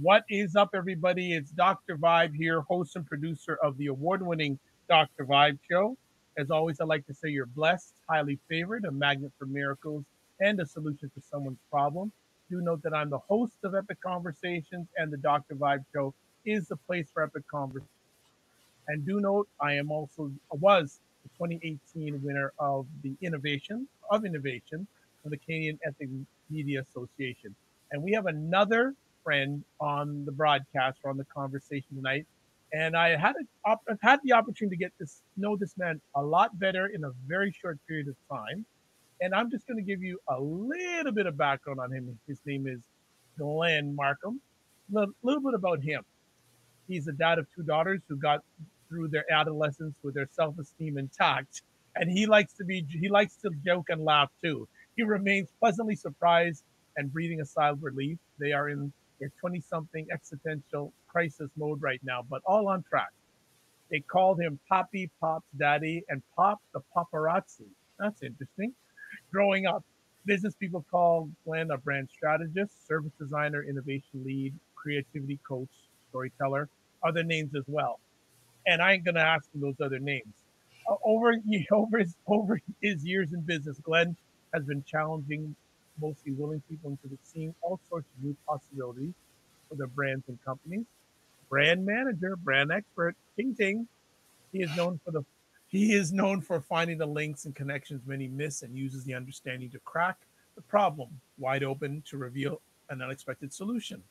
What is up, everybody? It's Dr. Vibe here, host and producer of the award winning Dr. Vibe Show. As always, I like to say you're blessed, highly favored, a magnet for miracles, and a solution to someone's problem. Do note that I'm the host of Epic Conversations, and the Dr. Vibe Show is the place for epic conversations. And do note, I am also was the 2018 winner of the Innovation from the Canadian Ethic Media Association. And we have another friend on the broadcast or on the conversation tonight. And I've had the opportunity to get to know this man a lot better in a very short period of time. And I'm just going to give you a little bit of background on him. His name is Glen Markham. A little bit about him. He's a dad of two daughters who got through their adolescence with their self-esteem intact, and he likes to joke and laugh too. He remains pleasantly surprised and breathing a sigh of relief. They are in their 20-something existential crisis mode right now, but all on track. They called him Poppy, Pop's daddy, and Pop the paparazzi. That's interesting. Growing up, business people call Glenn a brand strategist, service designer, innovation lead, creativity coach, storyteller, other names as well. And I ain't gonna ask him those other names. Over his years in business, Glenn has been challenging, mostly willing people into seeing all sorts of new possibilities for their brands and companies. Brand manager, brand expert, ting ting. He is known for the he is known for finding the links and connections many miss and uses the understanding to crack the problem wide open to reveal an unexpected solution.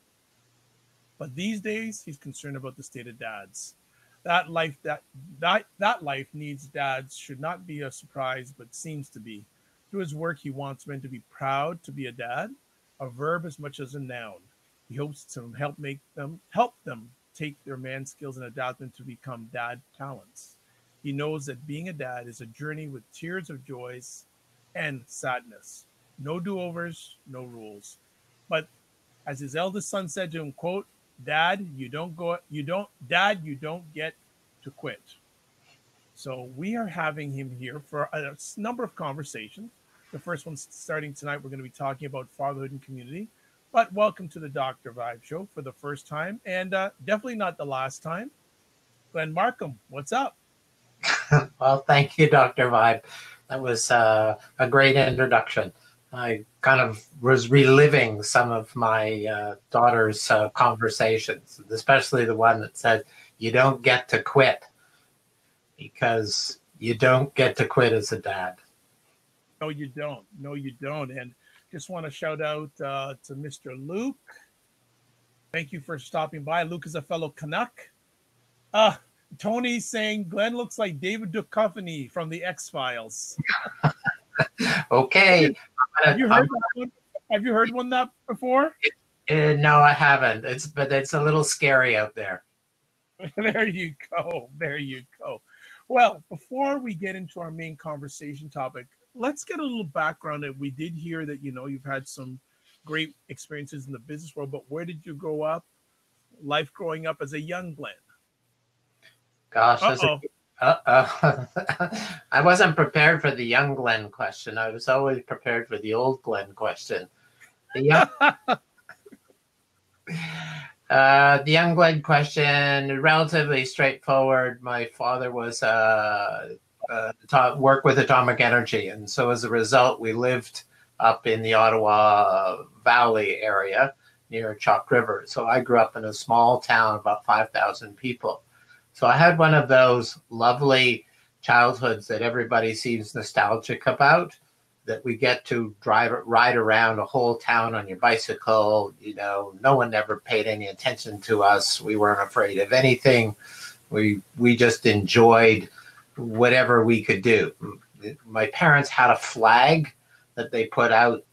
But these days, he's concerned about the state of dads. That life that life needs dads should not be a surprise, but seems to be. Through his work, he wants men to be proud to be a dad, a verb as much as a noun. He hopes to help them take their man skills and adapt them to become dad talents. He knows that being a dad is a journey with tears of joys and sadness. No do-overs, no rules. But as his eldest son said to him, quote, Dad, you don't get to quit. So we are having him here for a number of conversations. The first one starting tonight, we're going to be talking about fatherhood and community. But welcome to the Dr. Vibe Show for the first time, and definitely not the last time. Glen Markham, what's up? Well, thank you, Dr. Vibe. That was a great introduction. I kind of was reliving some of my daughter's conversations, especially the one that said, you don't get to quit, because you don't get to quit as a dad. No, you don't. No, you don't. And just want to shout out to Mr. Luke. Thank you for stopping by. Luke is a fellow Canuck. Uh, Tony's saying Glenn looks like David Duchovny from the X-Files. Okay. Have you heard that one? Have you heard one that before? No, I haven't. But it's a little scary out there. There you go. There you go. Well, before we get into our main conversation topic, let's get a little background. That we did hear that you've had some great experiences in the business world, but where did you grow up? Life growing up as a young Glenn. Gosh, I wasn't prepared for the young Glenn question. I was always prepared for the old Glenn question. The young Glenn question, relatively straightforward. My father was worked with atomic energy, and so as a result, we lived up in the Ottawa Valley area near Chalk River. So I grew up in a small town, about 5,000 people. So I had one of those lovely childhoods that everybody seems nostalgic about, that we get to ride around a whole town on your bicycle. No one ever paid any attention to us. We weren't afraid of anything. We just enjoyed whatever we could do. My parents had a flag that they put out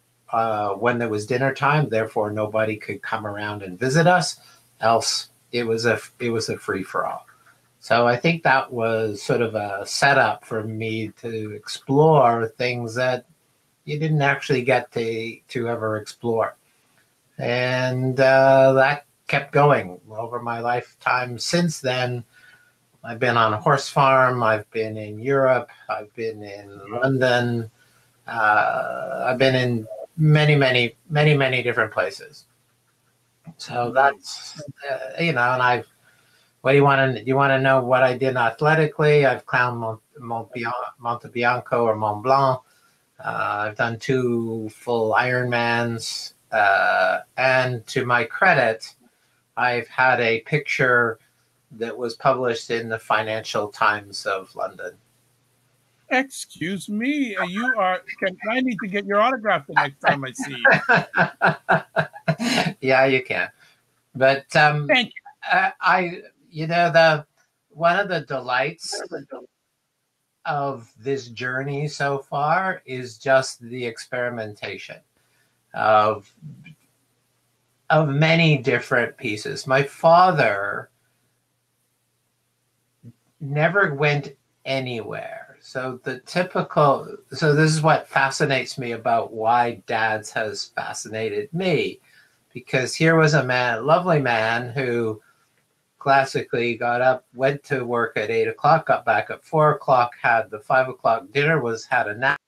when there was dinner time. Therefore, nobody could come around and visit us. Else, it was a free-for-all. So I think that was sort of a setup for me to explore things that you didn't actually get to ever explore. And that kept going over my lifetime. Since then, I've been on a horse farm. I've been in Europe. I've been in London. I've been in many, many, many, many different places. So Nice. that's, and what do you want to, know what I did athletically? I've climbed Monte Bianco or Mont Blanc. I've done 2 full Ironmans. And to my credit, I've had a picture that was published in the Financial Times of London. Excuse me. You are. I need to get your autograph the next time I see you. Yeah, you can. But Thank I, the one of the delights you. of this journey so far is just the experimentation of many different pieces. My father never went anywhere. So this is what fascinates me about why Dad's has fascinated me, because here was a man, lovely man, who classically got up, went to work at 8 o'clock, got back at 4 o'clock, had the 5 o'clock dinner, had a nap,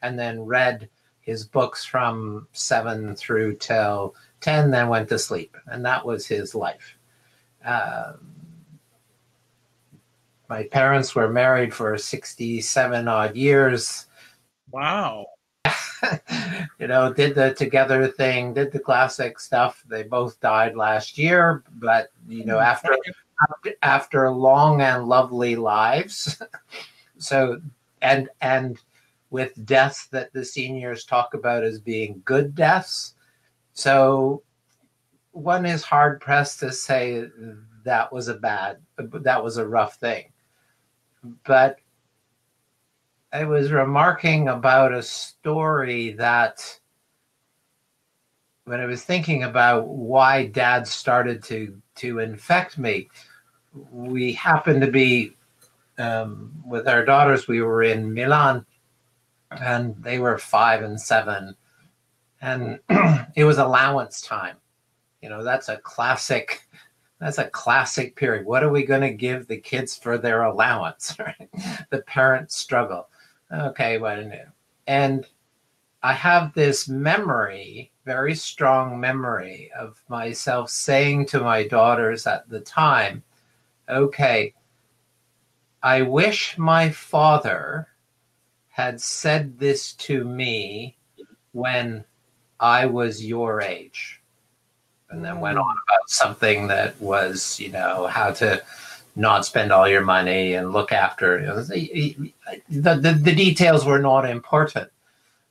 and then read his books from 7 through till 10, then went to sleep. And that was his life. My parents were married for 67 odd years. Wow. Did the together thing, did the classic stuff. They both died last year, but after long and lovely lives. So and with deaths that the seniors talk about as being good deaths. So one is hard pressed to say that was a rough thing. But I was remarking about a story that when I was thinking about why Dad started to infect me, we happened to be with our daughters. We were in Milan, and they were 5 and 7, and it was allowance time. That's a classic period. What are we going to give the kids for their allowance? Right? The parents struggle. Okay, and I have this memory, very strong memory, of myself saying to my daughters at the time, okay, I wish my father had said this to me when I was your age. And then went on about something that was, how to not spend all your money and look after. The details were not important,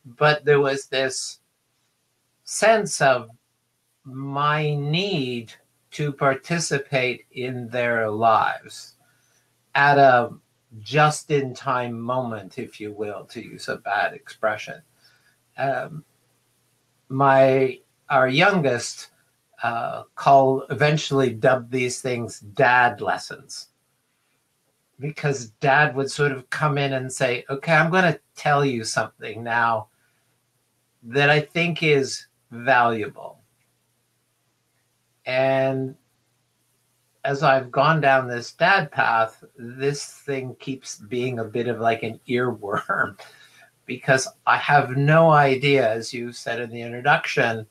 but there was this sense of my need to participate in their lives at a just-in-time moment, if you will, to use a bad expression. Our youngest eventually dubbed these things dad lessons, because Dad would sort of come in and say, okay, I'm going to tell you something now that I think is valuable. And as I've gone down this dad path, this thing keeps being a bit of like an earworm, because I have no idea, as you said in the introduction.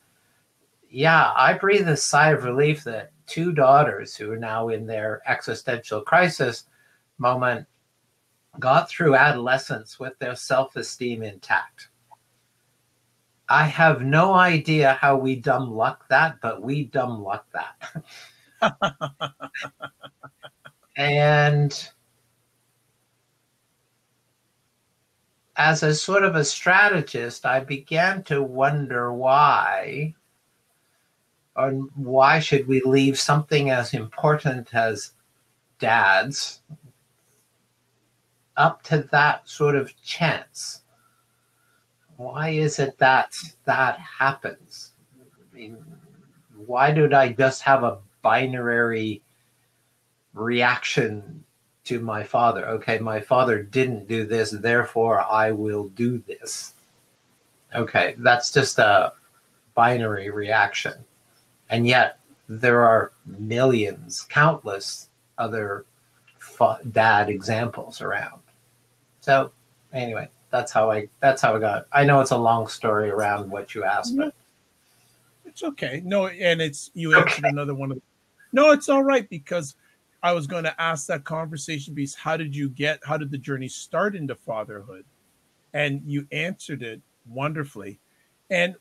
Yeah, I breathe a sigh of relief that 2 daughters who are now in their existential crisis moment got through adolescence with their self-esteem intact. I have no idea how we dumb luck that, but we dumb luck that. And as a sort of a strategist, I began to wonder why should we leave something as important as dads up to that sort of chance? Why is it that happens? I mean, why did I just have a binary reaction to my father? Okay, my father didn't do this, therefore I will do this. Okay, that's just a binary reaction. And yet there are millions, countless other dad examples around. So anyway, that's how I got it. I know it's a long story around what you asked, but It's okay. No, and it's you answered Okay. another one of the, no, it's all right because I was going to ask that conversation piece. How did the journey start into fatherhood? And you answered it wonderfully. And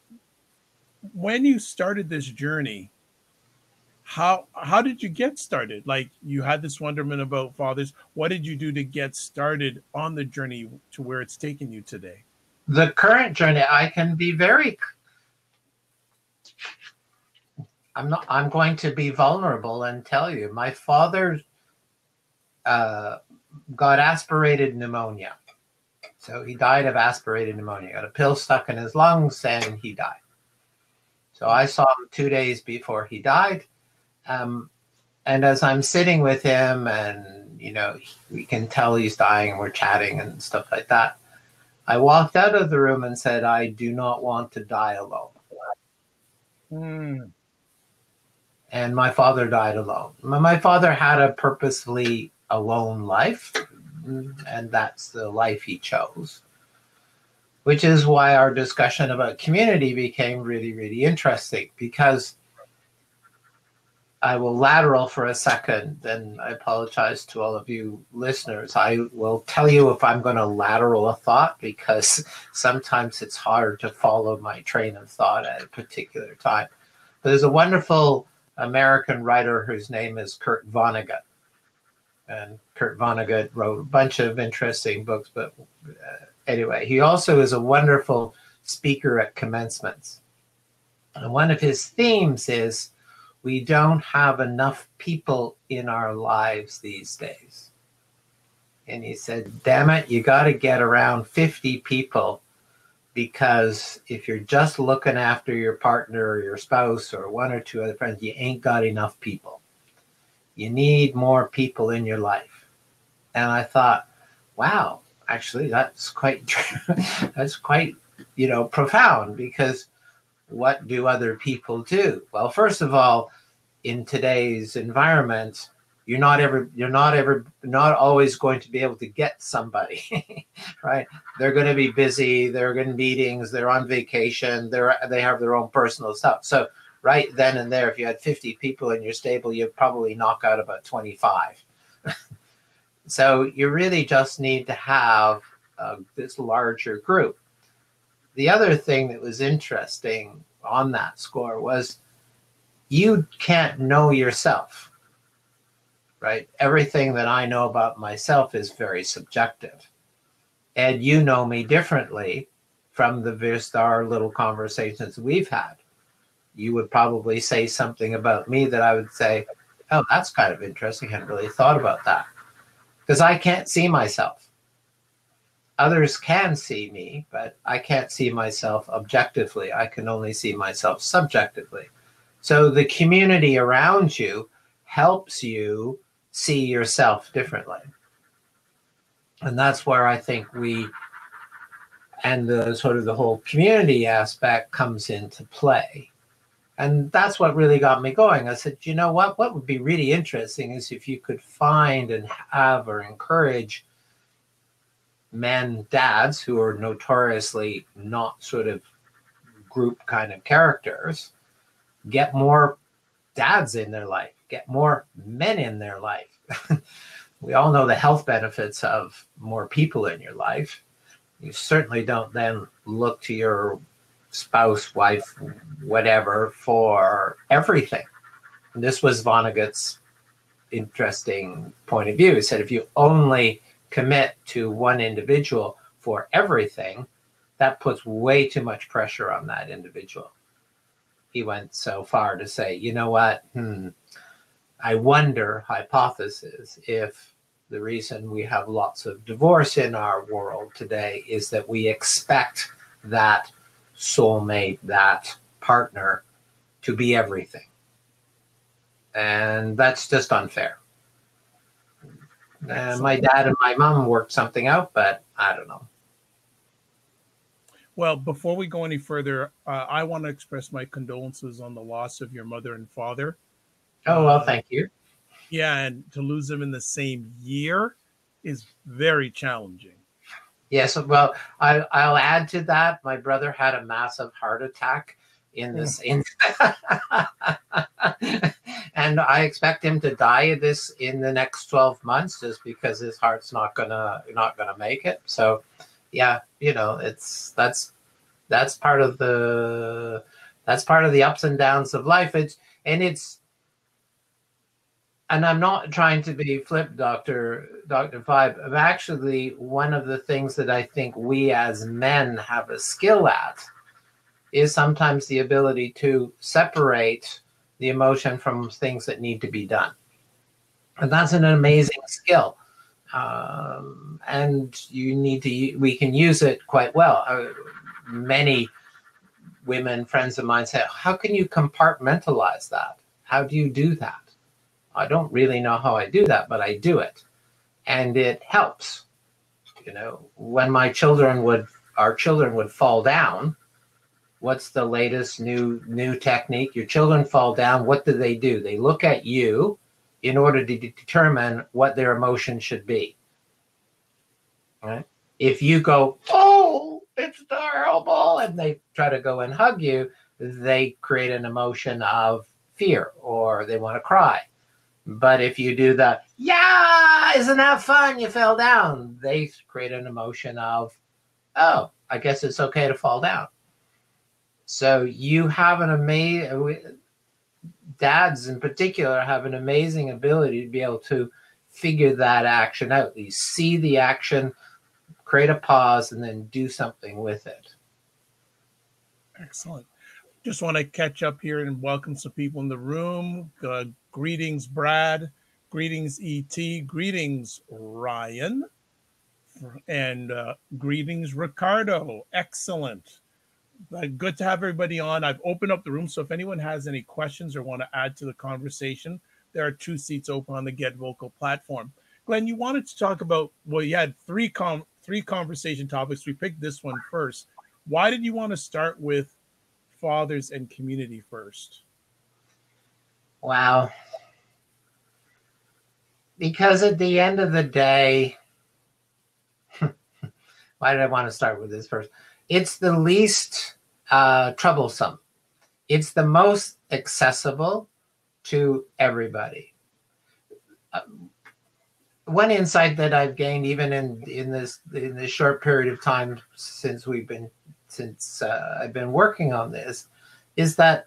when you started this journey, how did you get started? Like you had this wonderment about fathers. What did you do to get started on the journey to where it's taken you today? The current journey, I can be very, I'm going to be vulnerable and tell you, my father uh, got aspirated pneumonia. So he died of aspirated pneumonia. Got a pill stuck in his lungs and he died. So I saw him 2 days before he died. Um, and as I'm sitting with him and, we can tell he's dying and we're chatting and stuff like that, I walked out of the room and said, I do not want to die alone. Mm, And my father died alone. My father had a purposefully alone life, and that's the life he chose, which is why our discussion about community became really, really interesting, because I will lateral for a second, and I apologize to all of you listeners. I will tell you if I'm going to lateral a thought, because sometimes it's hard to follow my train of thought at a particular time. But there's a wonderful American writer whose name is Kurt Vonnegut. And Kurt Vonnegut wrote a bunch of interesting books, but anyway, he also is a wonderful speaker at commencements. And one of his themes is, we don't have enough people in our lives these days. And he said, damn it, you got to get around 50 people, because if you're just looking after your partner or your spouse or one or two other friends, you ain't got enough people. You need more people in your life. And I thought, wow, actually, that's quite that's quite, profound, because what do other people do? Well, first of all, in today's environment, you're not always going to be able to get somebody, right? They're going to be busy. They're in meetings. They're on vacation. They have their own personal stuff. So right then and there, if you had 50 people in your stable, you'd probably knock out about 25. So you really just need to have this larger group. The other thing that was interesting on that score was, you can't know yourself, right? Everything that I know about myself is very subjective. And you know me differently from our little conversations we've had. You would probably say something about me that I would say, oh, that's kind of interesting. I hadn't really thought about that. Because I can't see myself. Others can see me, but I can't see myself objectively. I can only see myself subjectively. So the community around you helps you see yourself differently. And that's where I think and the sort of the whole community aspect comes into play. And that's what really got me going. I said, you know what would be really interesting is if you could find and have or encourage dads who are notoriously not sort of group kind of characters, get more dads in their life, get more men in their life. We all know the health benefits of more people in your life. You certainly don't then look to your spouse, wife, whatever, for everything. And this was Vonnegut's interesting point of view. He said, if you only commit to one individual for everything, that puts way too much pressure on that individual. He went so far to say, you know what? I wonder, hypothesis, if the reason we have lots of divorce in our world today is that we expect that soulmate, that partner, to be everything. And that's just unfair. And my dad and my mom worked something out, but I don't know. Well, before we go any further, I want to express my condolences on the loss of your mother and father. Oh, well, thank you. Yeah, and to lose them in the same year is very challenging. Yes, well, I'll add to that. My brother had a massive heart attack in this. And I expect him to die of this in the next 12 months, just because his heart's not gonna make it. So, yeah, that's part of the ups and downs of life. And I'm not trying to be flip, Dr. Vibe. Actually, one of the things that I think we as men have a skill at is sometimes the ability to separate the emotion from things that need to be done. And that's an amazing skill. And we can use it quite well. Many women, friends of mine, say, how can you compartmentalize that? How do you do that? I don't really know how I do that, but I do it. And it helps. When our children would fall down, what's the latest new technique? Your children fall down, what do? They look at you in order to determine what their emotion should be. Right? If you go, oh, it's terrible, and they try to go and hug you, they create an emotion of fear, or they want to cry. But if you do the, yeah, isn't that fun? You fell down. They create an emotion of, oh, I guess it's okay to fall down. So you have dads in particular have an amazing ability to be able to figure that action out. You see the action, create a pause, and then do something with it. Excellent. Just want to catch up here and welcome some people in the room. Greetings, Brad. Greetings, E.T. Greetings, Ryan. And greetings, Ricardo. Excellent. Good to have everybody on. I've opened up the room, so if anyone has any questions or want to add to the conversation, there are 2 seats open on the Get Vocal platform. Glenn, you wanted to talk about, well, you had three conversation topics. We picked this one first. Why did you want to start with fathers and community first? Wow. Because at the end of the day, why did I want to start with this first? It's the least troublesome. It's the most accessible to everybody. One insight that I've gained, even in this short period of time since I've been working on this, is that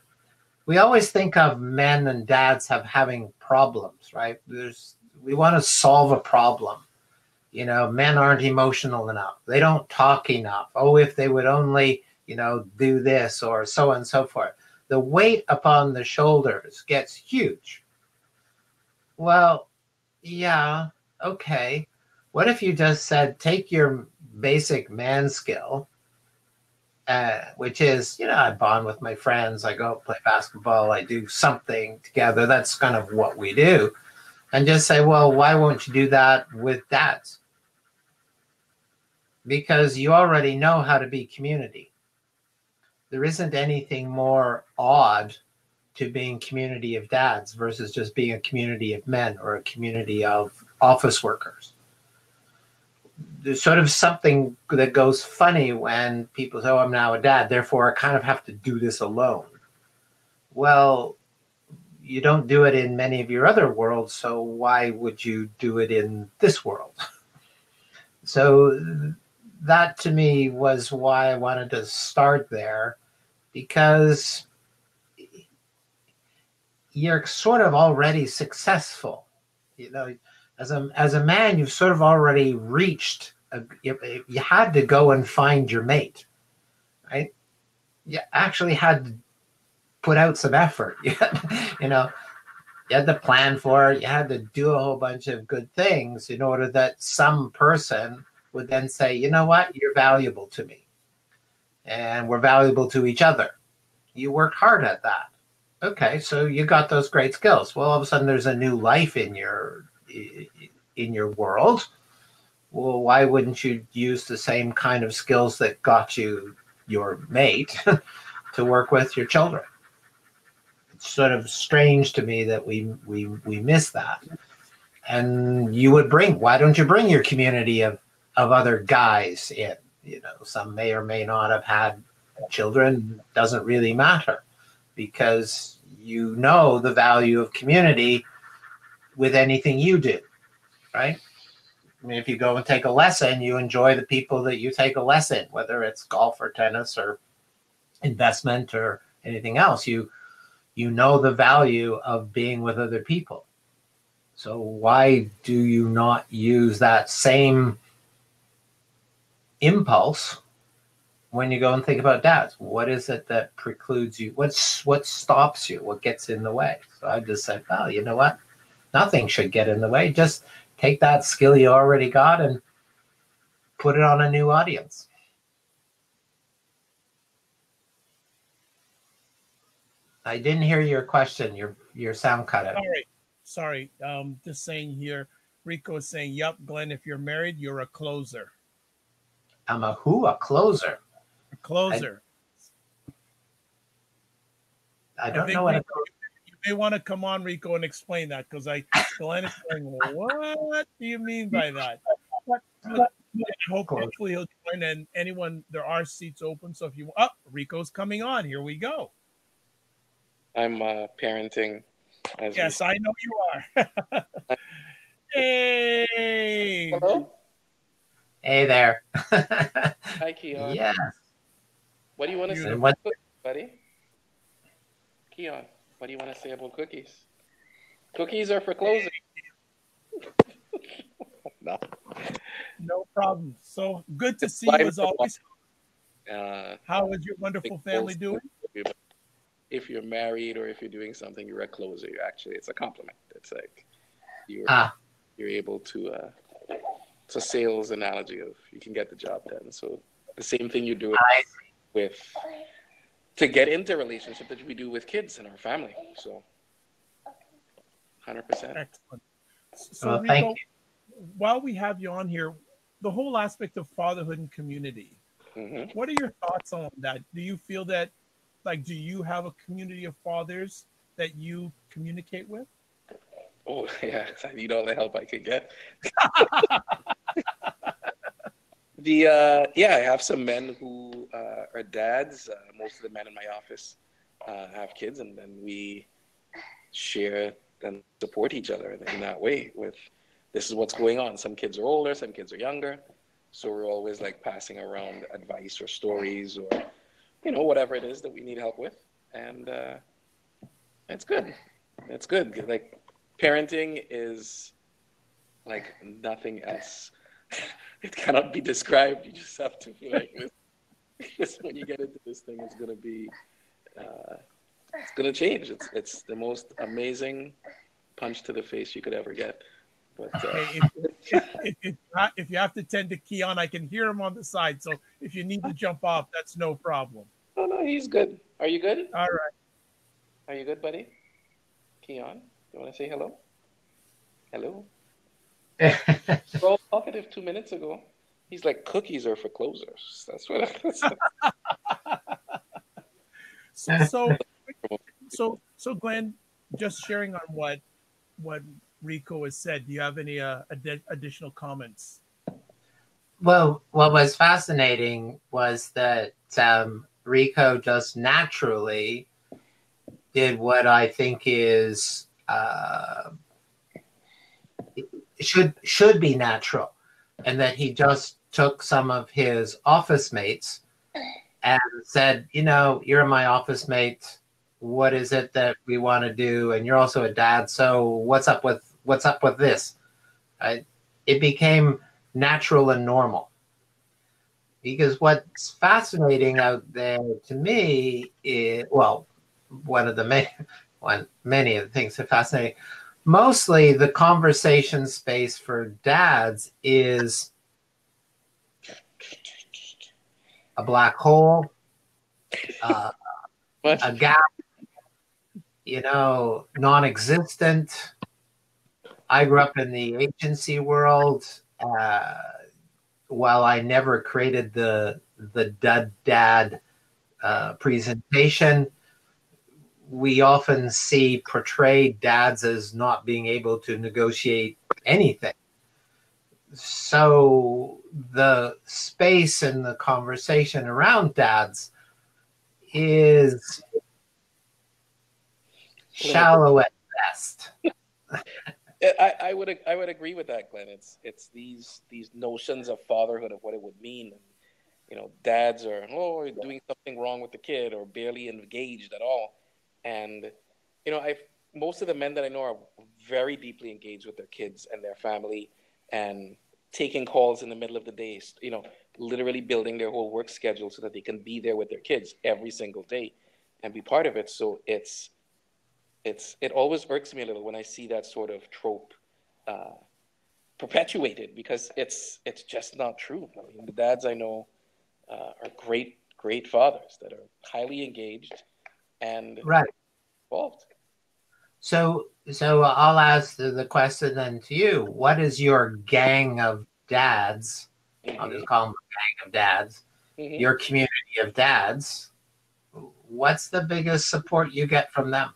we always think of men and dads having problems, right? We want to solve a problem. Men aren't emotional enough. They don't talk enough. Oh, if they would only, do this, or so on and so forth. The weight upon the shoulders gets huge. Well, yeah, okay. What if you just said, take your basic man skill, which is, I bond with my friends, I go play basketball, I do something together. That's kind of what we do. And just say, well, why won't you do that with dads? Because you already know how to be community. There isn't anything more odd to being community of dads versus just being a community of men or a community of office workers. There's sort of something that goes funny when people say, oh, I'm now a dad, therefore I kind of have to do this alone. Well, you don't do it in many of your other worlds, so why would you do it in this world? So that to me was why I wanted to start there, because you're sort of already successful. As a man, you've sort of already reached, you had to go and find your mate, right? You actually had to put out some effort. You had to plan for it. You had to do a whole bunch of good things in order that some person would then say, you know what, you're valuable to me. And we're valuable to each other. You worked hard at that. Okay, so you got those great skills. Well, all of a sudden there's a new life in your world. Well, why wouldn't you use the same kind of skills that got you your mate to work with your children? It's sort of strange to me that we miss that. And why don't you bring your community of other guys in? Some may or may not have had children doesn't really matter, because you know the value of community with anything you do, right? I mean, if you go and take a lesson, you enjoy the people that you take a lesson, whether it's golf or tennis or investment or anything else. You know the value of being with other people. So why do you not use that same impulse when you go and think about dads? What is it that precludes you? What stops you? What gets in the way? So I just said, well, you know what? Nothing should get in the way. Just take that skill you already got and put it on a new audience. I didn't hear your question. Your sound cut out. Sorry. Just saying here, Rico is saying, yep, Glenn, if you're married, you're a closer. I'm a who? A closer? A closer. I don't know what you may want to come on, Rico, and explain that, because Glenn is saying, what do you mean by that? Hopefully he'll join, and anyone, there are seats open, so if you Rico's coming on. Here we go. I'm parenting. Yes, I know you are. Hey. Hello? Hey there. Hi, Keon. Yes. What do you want to say about cookies, buddy? Keon, what do you want to say about cookies? Cookies are for closing. No problem. So good to see you as always. How is your wonderful family doing? If you're married or if you're doing something, you're a closer. It's a compliment. It's like you're able to. It's a sales analogy of you can get the job done. So the same thing you do to get into a relationship that we do with kids in our family. So 100%. Excellent. So Rico, while we have you on here, the whole aspect of fatherhood and community, what are your thoughts on that? Do you feel that, do you have a community of fathers that you communicate with? Oh, yeah. I need all the help I could get. I have some men who are dads. Most of the men in my office have kids, and then we share and support each other in that way with, this is what's going on. Some kids are older, some kids are younger. So we're always passing around advice or stories or, whatever it is that we need help with. And it's good. It's good. Parenting is like nothing else. It cannot be described. You just have to feel like this. When you get into this thing, it's going to be, it's going to change. It's the most amazing punch to the face you could ever get. But if you have to tend to Keon, I can hear him on the side. So if you need to jump off, that's no problem. Oh, no, he's good. Are you good? All right. Are you good, buddy? Keon, you want to say hello? Hello? We're all talkative 2 minutes ago. He's like, cookies are for closers. That's what So Glenn, just sharing on what Rico has said, do you have any additional comments? Well, what was fascinating was that Rico just naturally did what I think is should be natural, and that he just took some of his office mates and said, you're my office mate. What is it that we want to do? And you're also a dad, so what's up with this? It became natural and normal. Because what's fascinating out there to me is, well, many of the things that are fascinating. Mostly the conversation space for dads is a black hole, a gap, non-existent. I grew up in the agency world. While I never created the dad presentation, we often see portrayed dads as not being able to negotiate anything. So the space and the conversation around dads is shallow at best. I would agree with that, Glenn. It's these notions of fatherhood, of what it would mean. And, you know, dads are doing something wrong with the kid or barely engaged at all. And, you know, most of the men that I know are very deeply engaged with their kids and their family, and taking calls in the middle of the day, you know, literally building their whole work schedule so that they can be there with their kids every single day and be part of it. So it always irks me a little when I see that sort of trope perpetuated, because it's just not true. I mean, the dads I know are great fathers that are highly engaged and Right. involved. So I'll ask the question then to you. What is your gang of dads? I'll just call them a gang of dads. Your community of dads. What's the biggest support you get from them?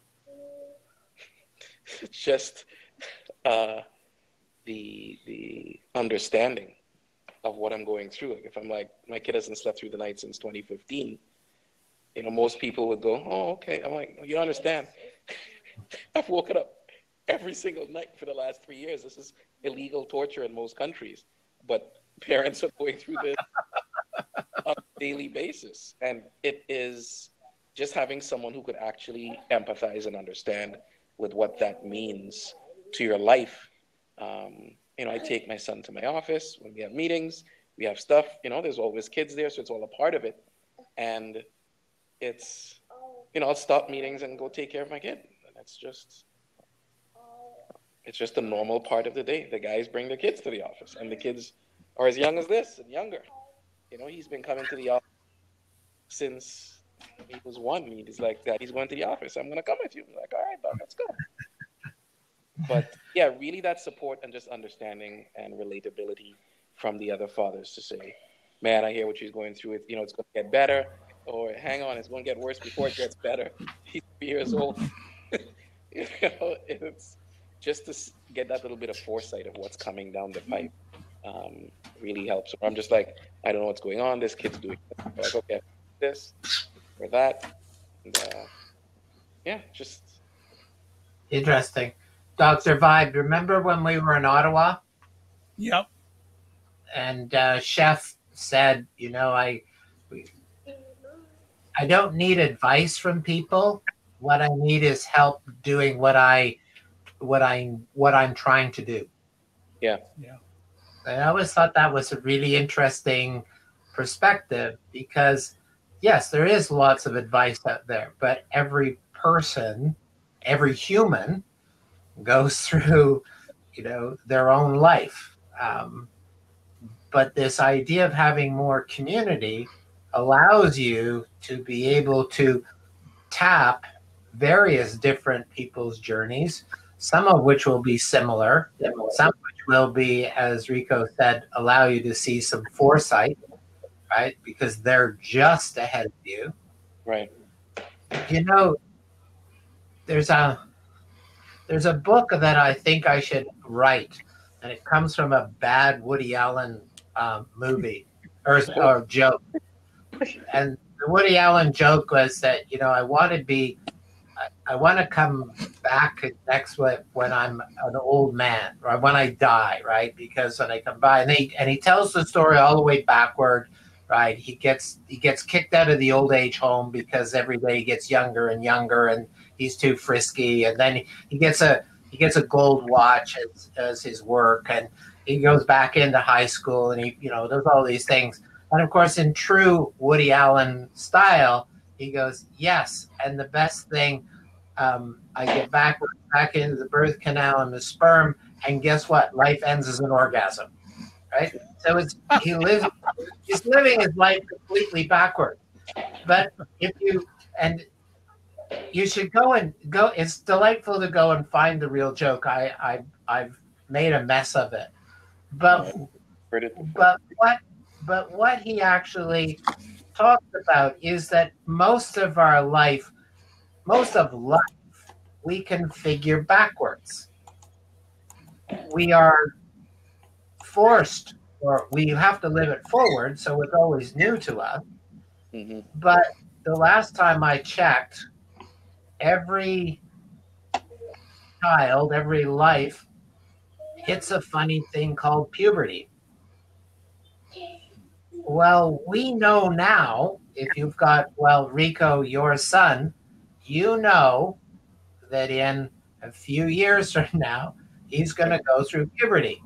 Just the understanding of what I'm going through. Like, if I'm like, my kid hasn't slept through the night since 2015, you know, most people would go, "Oh, okay." I'm like, "You understand? I've woken up every single night for the last 3 years. This is illegal torture in most countries, but parents are going through this on a daily basis." And it is just having someone who could actually empathize and understand with what that means to your life. You know, I take my son to my office when we have meetings, we have stuff, you know, there's always kids there, so it's all a part of it. And it's, you know, I'll stop meetings and go take care of my kid. And it's just a normal part of the day. The guys bring their kids to the office, and the kids are as young as this and younger. You know, he's been coming to the office since he was 1. He's like, "Dad, he's going to the office. I'm going to come with you." I'm like, "All right, dog, let's go." But yeah, really that support and just understanding and relatability from the other fathers to say, "Man, I hear what she's going through. It, you know, it's going to get better," or "Hang on, it's going to get worse before it gets better." He's 3 years old. You know, it's just to get that little bit of foresight of what's coming down the pipe. Really helps. Or I'm just like, "I don't know what's going on. This kid's doing this." I'm like, "Okay, this or that," and yeah, just Interesting. Dr. Vibe, remember when we were in Ottawa? Yep. And Chef said, you know, I don't need advice from people. What I need is help doing what I'm trying to do. yeah. I always thought that was a really interesting perspective, because yes, there is lots of advice out there, but every person, every human goes through, you know, their own life. But this idea of having more community allows you to be able to tap various different people's journeys, some of which will be similar, some of which will be, as Rico said, allow you to see some foresight, right? Because they're just ahead of you. Right. You know, there's a book that I think I should write, and it comes from a bad Woody Allen movie or joke. And the Woody Allen joke was that, you know, I want to come back next when I'm an old man, or when I die, right? Because when I come by, and he tells the story all the way backward, right? He gets kicked out of the old age home because every day he gets younger and younger, and he's too frisky. And then he gets a gold watch as his work, and he goes back into high school, and he, you know, does all these things. And of course, in true Woody Allen style, he goes, "Yes, and the best thing, I get back into the birth canal and the sperm, and guess what? Life ends as an orgasm." Right? So he's living his life completely backwards. But you should go. It's delightful to go and find the real joke. I've made a mess of it, but what he actually talks about is that most of life, we can figure backwards. We are forced, or we have to live it forward, so it's always new to us. Mm-hmm. But the last time I checked, every child, every life hits a funny thing called puberty. Well, we know now, if you've got, well, Rico, your son, you know that in a few years from now, he's going to go through puberty.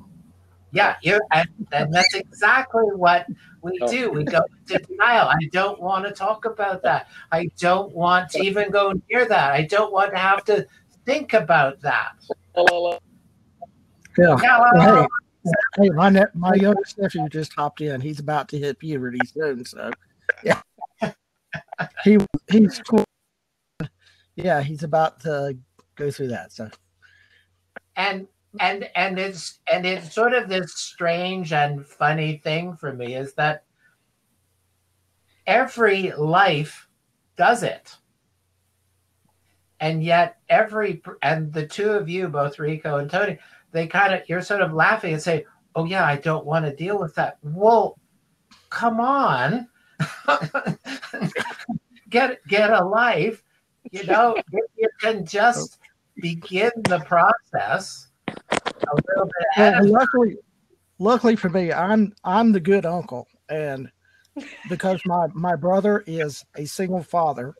Yeah, and that's exactly what we do. We go into denial. I don't want to talk about that. I don't want to even go near that. I don't want to have to think about that. Yeah. Yeah, Hey, my youngest nephew just hopped in. He's about to hit puberty soon, so yeah. He's cool. Yeah, he's about to go through that. So and it's sort of this strange and funny thing for me is that every life does it. And yet and the two of you, both Rico and Tony, you're sort of laughing and say, oh yeah, I don't want to deal with that. Well, come on. get a life, you know, if you can just begin the process a little bit ahead of luckily for me, I'm the good uncle, and because my brother is a single father,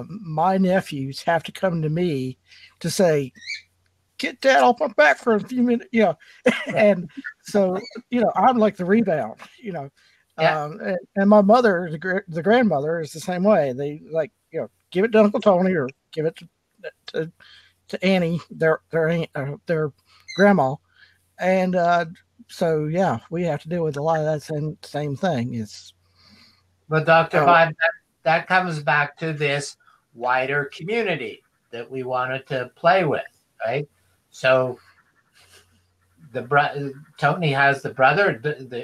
my nephews have to come to me to say, get Dad off my back for a few minutes, you know. And so, you know, I'm like the rebound, you know. Yeah. And my mother, the grandmother, is the same way. They like, you know, give it to Uncle Tony or give it to Annie, their grandma. And so yeah, we have to deal with a lot of that same thing. But Dr. Vibe, that comes back to this wider community that we wanted to play with, right? So Tony has the brother,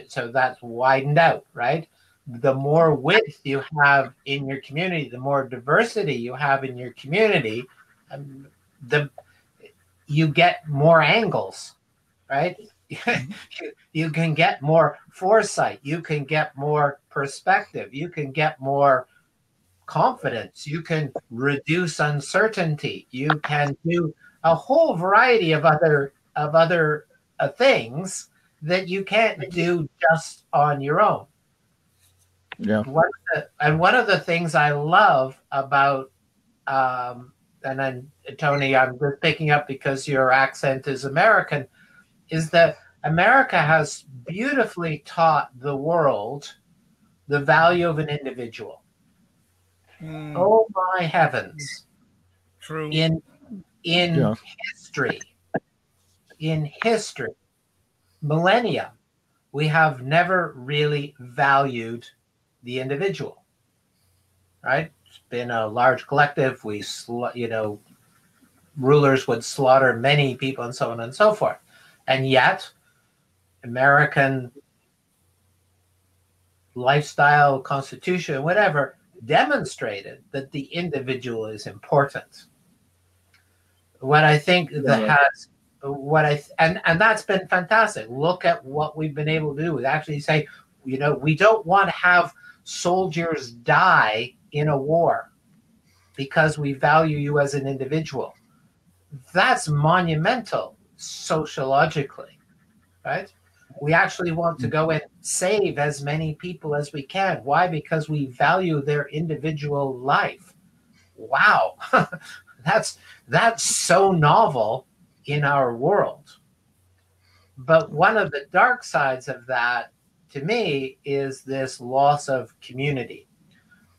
so that's widened out, right? The more width you have in your community, the more diversity you have in your community, you get more angles, right? You can get more foresight. You can get more perspective. You can get more confidence. You can reduce uncertainty. You can do a whole variety of other things that you can't do just on your own. Yeah. One of the things I love about, and then Tony, I'm just picking up because your accent is American, is that America has beautifully taught the world the value of an individual. Oh my heavens. True. In history, millennia, we have never really valued the individual, right? It's been a large collective. Rulers would slaughter many people and so on and so forth. And yet, American lifestyle, constitution, whatever, demonstrated that the individual is important. What I think and that's been fantastic. Look at what we've been able to do is actually say, you know, we don't want to have soldiers die in a war because we value you as an individual. That's monumental sociologically, right? We actually want to go and save as many people as we can. Why? Because we value their individual life. Wow. That's so novel in our world. But one of the dark sides of that, to me, is this loss of community.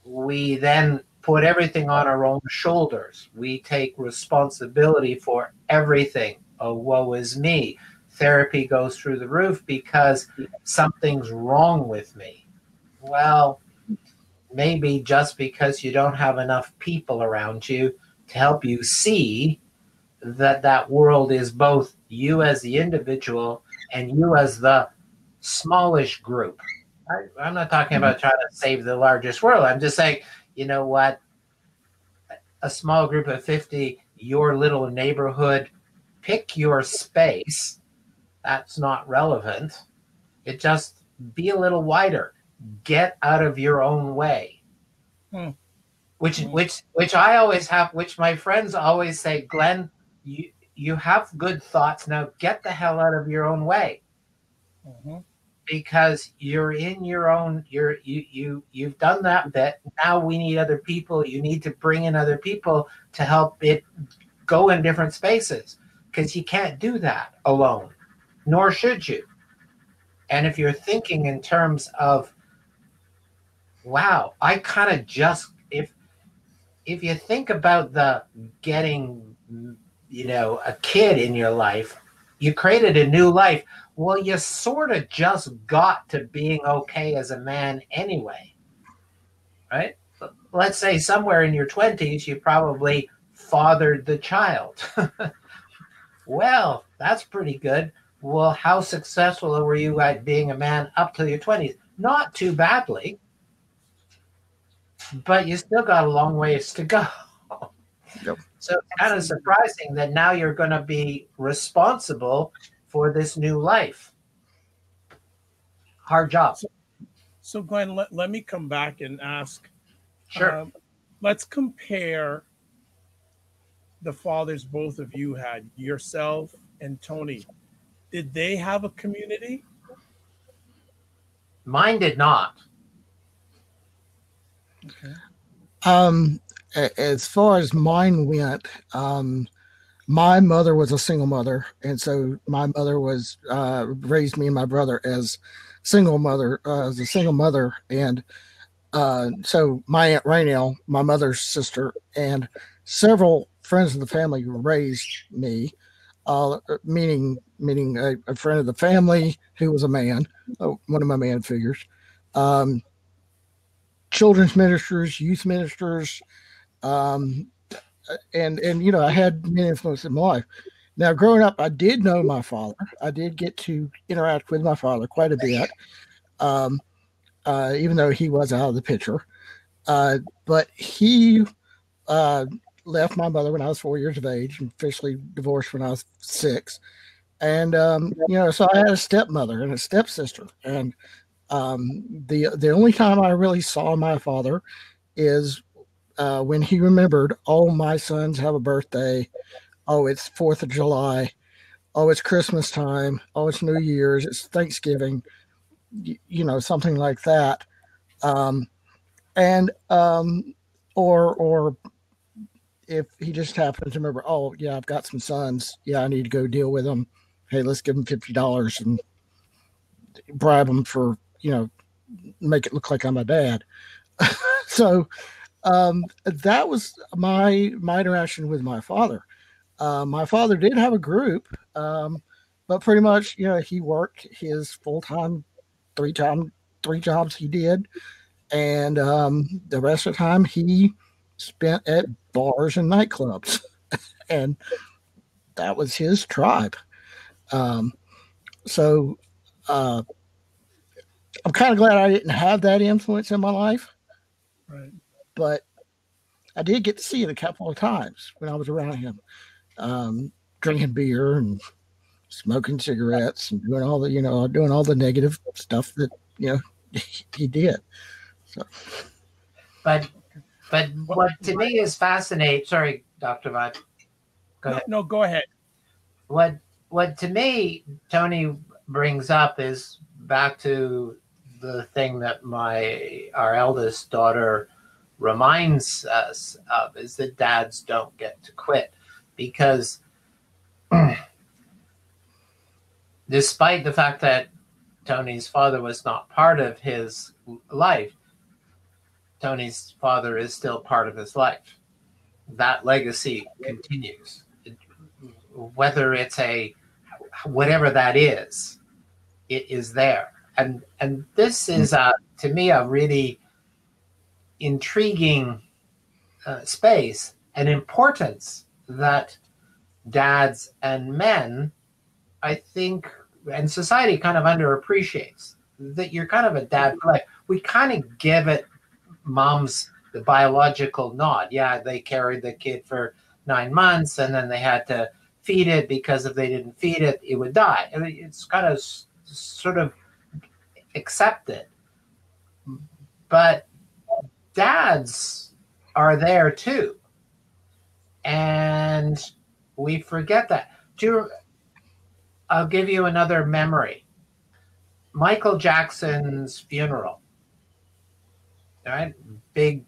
We then put everything on our own shoulders. We take responsibility for everything. Oh, woe is me. Therapy goes through the roof because something's wrong with me. Well, maybe just because you don't have enough people around you to help you see that world is both you as the individual and you as the smallish group. I'm not talking about trying to save the largest world. I'm just saying, you know what? A small group of 50, your little neighborhood, pick your space. That's not relevant. It just be a little wider. Get out of your own way. Hmm. Which I always have, which my friends always say, Glenn, you have good thoughts. Now get the hell out of your own way, Mm-hmm. because you're in your own, you've done that bit. Now we need other people. You need to bring in other people to help it go in different spaces, because you can't do that alone, nor should you. And if you're thinking in terms of, wow, I kind of just, if you think about the getting, a kid in your life, you created a new life. Well, you sort of just got to being okay as a man anyway, right? Let's say somewhere in your 20s, you probably fathered the child. Well, that's pretty good. Well, how successful were you at being a man up to your 20s? Not too badly, but you still got a long ways to go. Yep. So it's kind of surprising that now you're going to be responsible for this new life. Hard job. So Glenn, let me come back and ask. Sure. Let's compare the fathers both of you had, yourself and Tony. Did they have a community? Mine did not. Okay. As far as mine went, my mother was a single mother, and so my mother was raised me and my brother as a single mother, and so my Aunt Raynell, my mother's sister, and several friends of the family raised me, meaning a friend of the family who was a man, one of my man figures, children's ministers, youth ministers, and I had many influences in my life. Now, growing up, I did know my father. I did get to interact with my father quite a bit, even though he was out of the picture. But he left my mother when I was 4 years of age and officially divorced when I was 6. And, so I had a stepmother and a stepsister. And the only time I really saw my father is when he remembered, oh, my sons have a birthday. Oh, it's 4th of July. Oh, it's Christmas time. Oh, it's New Year's. It's Thanksgiving. Something like that. Or if he just happens to remember, oh yeah, I've got some sons. Yeah, I need to go deal with them. Hey, let's give them $50 and bribe them for, make it look like I'm a dad. So that was my interaction with my father. My father did have a group, but pretty much, he worked his full-time, three jobs he did. And the rest of the time he spent at bars and nightclubs. And that was his tribe. So I'm kind of glad I didn't have that influence in my life. Right. But I did get to see it a couple of times when I was around him, drinking beer and smoking cigarettes and doing all the negative stuff that, he did. So. But what to me is fascinating. Sorry, Dr. Vaughn. Go ahead. No, go ahead. What to me Tony brings up is back to the thing that our eldest daughter reminds us of, is that dads don't get to quit, because despite the fact that Tony's father was not part of his life, Tony's father is still part of his life. That legacy continues. Whether it's whatever that is, it is there. And this is, to me, a really intriguing space and importance that dads and men, I think, and society kind of underappreciates, that you're kind of a dad for life. We kind of give it moms the biological nod. Yeah, they carried the kid for 9 months and then they had to feed it, because if they didn't feed it, it would die. I mean, it's kind of sort of accepted. But dads are there too. And we forget that. I'll give you another memory. Michael Jackson's funeral, right? Big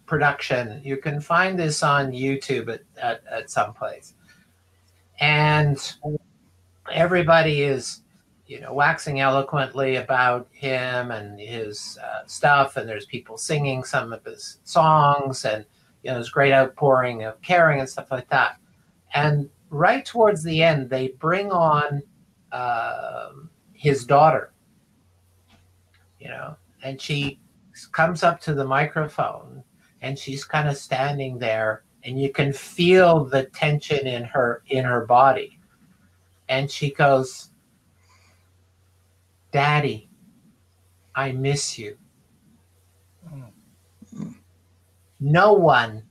production. You can find this on YouTube at some place. And everybody is, waxing eloquently about him and his stuff. And there's people singing some of his songs, and, there's great outpouring of caring and stuff like that. And right towards the end, they bring on his daughter, and she comes up to the microphone, and she's kind of standing there, and you can feel the tension in her body. And she goes, "Daddy, I miss you." No one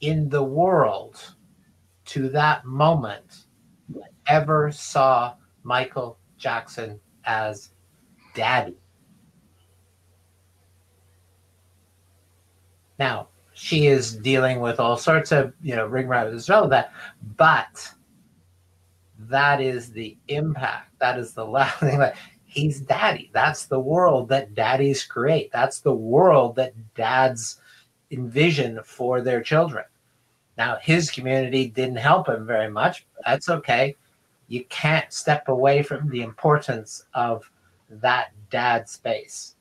in the world to that moment ever saw Michael Jackson as daddy. Now, she is dealing with all sorts of, rigmarole as well, but that is the impact. That is the last thing. Like, he's daddy. That's the world that daddies create. That's the world that dads envision for their children. Now, his community didn't help him very much. That's okay. You can't step away from the importance of that dad space.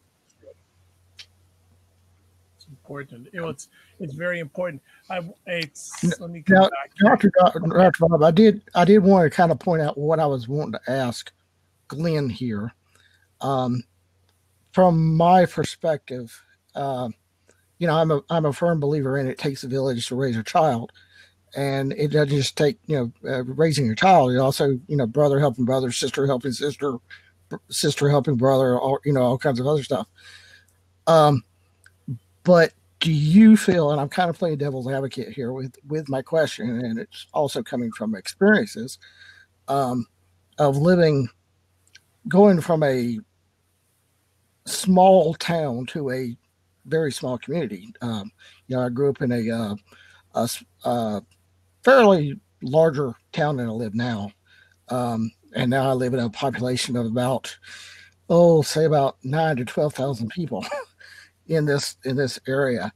It's important. It's very important. Let me come Now, back. Dr. Bob, I did want to kind of point out what I was wanting to ask Glen here. From my perspective, I'm a firm believer in it takes a village to raise a child, and it doesn't just take raising your child. It also brother helping brother, sister helping sister, sister helping brother, all kinds of other stuff. But do you feel, and I'm kind of playing devil's advocate here with my question, and it's also coming from experiences of going from a small town to a very small community. I grew up in a fairly larger town than I live now, and now I live in a population of about 9,000 to 12,000 people in this area,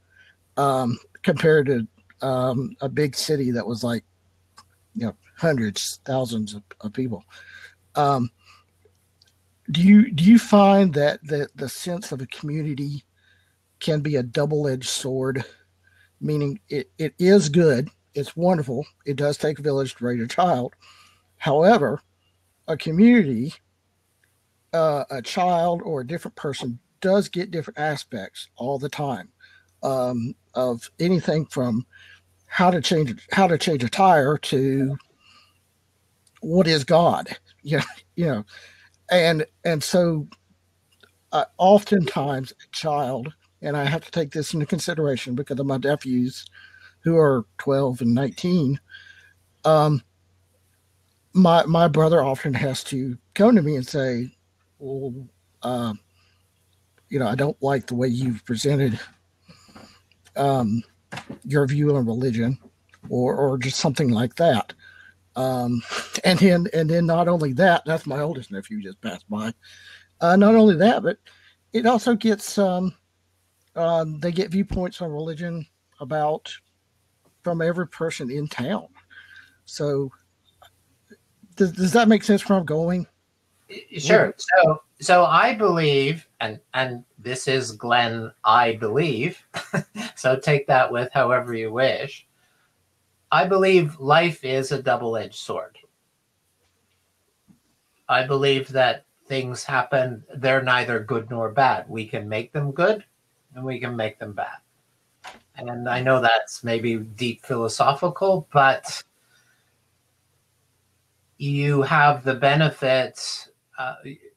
compared to a big city that was like hundreds, thousands of people. Do you find that the sense of a community can be a double-edged sword? Meaning it is good, it's wonderful, it does take a village to raise a child. However, a community, a child or a different person does get different aspects all the time, of anything from how to change a tire to what is God, and so oftentimes a child, and I have to take this into consideration because of my nephews who are 12 and 19. My brother often has to come to me and say, well, I don't like the way you've presented your view on religion, or just something like that. And then not only that, that's my oldest nephew just passed by. Not only that, but it also gets they get viewpoints on religion from every person in town. So does that make sense where I'm going? Sure. So I believe, and this is Glen, I believe, so take that with however you wish. I believe life is a double-edged sword. I believe that things happen, they're neither good nor bad. We can make them good and we can make them bad. And I know that's maybe deep philosophical, but you have the benefits.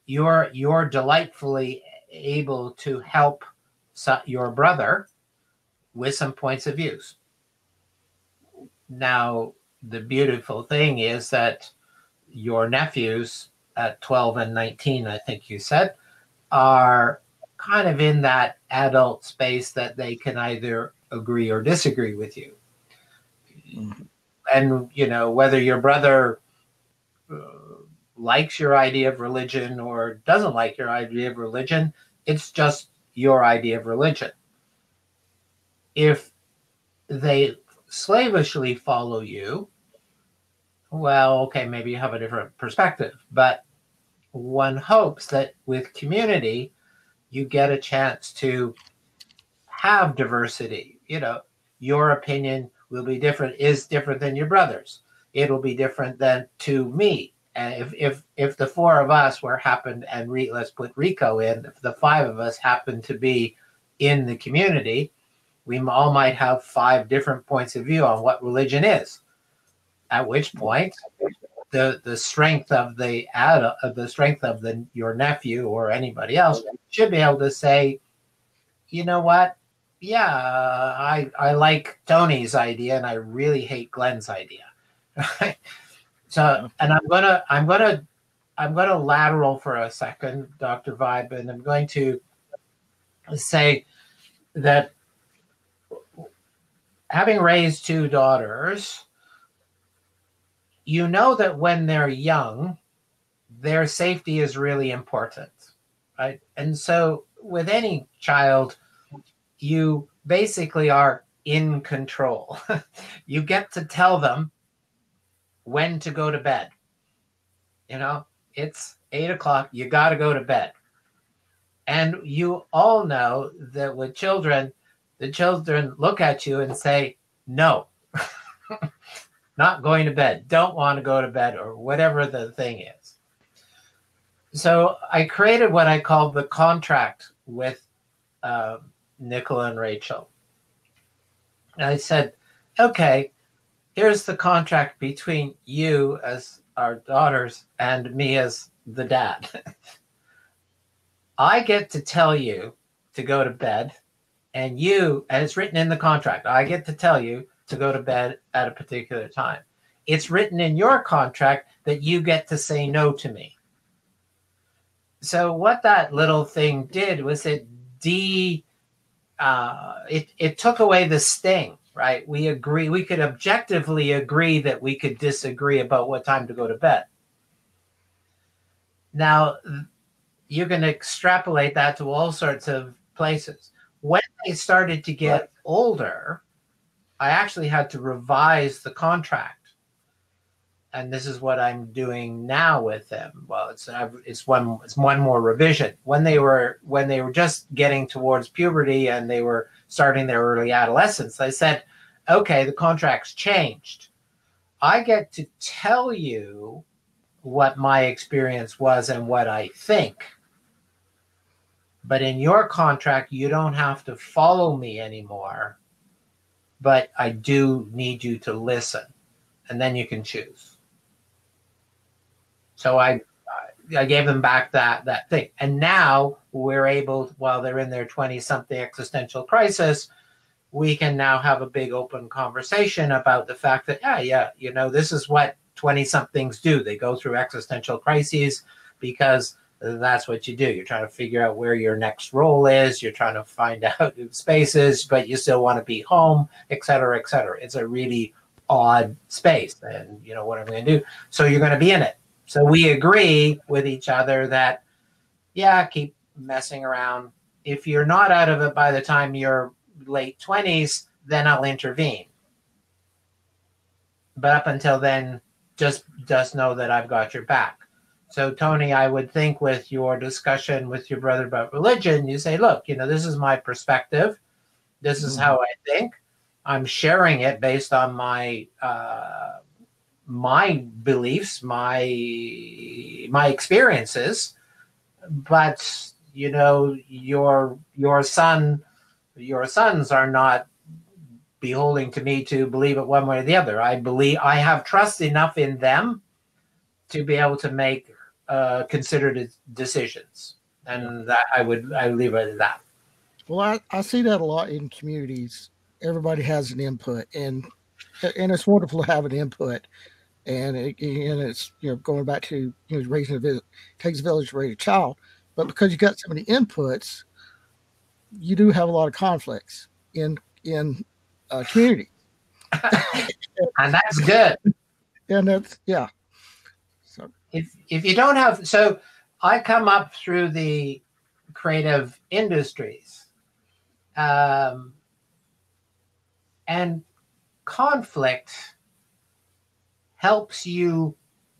You're delightfully able to help your brother with some points of views. Now, the beautiful thing is that your nephews at 12 and 19, I think you said, are kind of in that adult space that they can either agree or disagree with you. And, you know, whether your brother likes your idea of religion or doesn't like your idea of religion, it's just your idea of religion. If they slavishly follow you, well, okay, maybe you have a different perspective. But one hopes that with community, you get a chance to have diversity. You know, your opinion will be different, is different than your brother's. It'll be different than to me. And if the four of us were happened, and let's put Rico in, if the five of us happen to be in the community, we all might have 5 different points of view on what religion is. At which point, the strength of your nephew or anybody else should be able to say, you know what? Yeah, I like Tony's idea, and I really hate Glen's idea. So, and I'm gonna lateral for a second, Dr. Vibe, and I'm going to say that having raised 2 daughters, you know that when they're young, their safety is really important, right? And so with any child, you basically are in control. You get to tell them when to go to bed. You know, it's 8 o'clock, you got to go to bed. And you all know that with children, the children look at you and say, no, not going to bed, don't want to go to bed, or whatever the thing is. So I created what I call the contract with Nicola and Rachel. And I said, okay, here's the contract between you as our daughters and me as the dad. I get to tell you to go to bed, and it's written in the contract, I get to tell you to go to bed at a particular time. It's written in your contract that you get to say no to me. So what that little thing did was it took away the sting, right? We could objectively agree that we could disagree about what time to go to bed. Now, you can extrapolate that to all sorts of places. When they started to get older, I actually had to revise the contract. And this is what I'm doing now with them. Well, it's one more revision. When they were just getting towards puberty and they were starting their early adolescence, I said, okay, the contract's changed. I get to tell you what my experience was and what I think. But in your contract, you don't have to follow me anymore. But I do need you to listen. And then you can choose. So I gave them back that thing. And now we're able, while they're in their 20-something existential crisis, we can now have a big open conversation about the fact that, you know, this is what 20-somethings do. They go through existential crises because that's what you do. You're trying to figure out where your next role is. You're trying to find out spaces, but you still want to be home, et cetera, et cetera. It's a really odd space. And, you know, what am I going to do? So you're going to be in it. So we agree with each other that, keep messing around. If you're not out of it by the time you're late 20s, then I'll intervene. But up until then, just know that I've got your back. So, Tony, I would think with your discussion with your brother about religion, you say, look, you know, this is my perspective. This is how I think. I'm sharing it based on my beliefs, my experiences, but you know, your sons are not beholding to me to believe it one way or the other. I have trust enough in them to be able to make considered decisions, and that I leave it at that. Well, I see that a lot in communities. Everybody has an input, and it's wonderful to have an input. And it's, you know, going back to, you know, raising takes a village to raise a child, but because you got so many inputs, you do have a lot of conflicts in community, And that's good. and that's yeah. So If you don't have, so I come up through the creative industries, and conflict helps you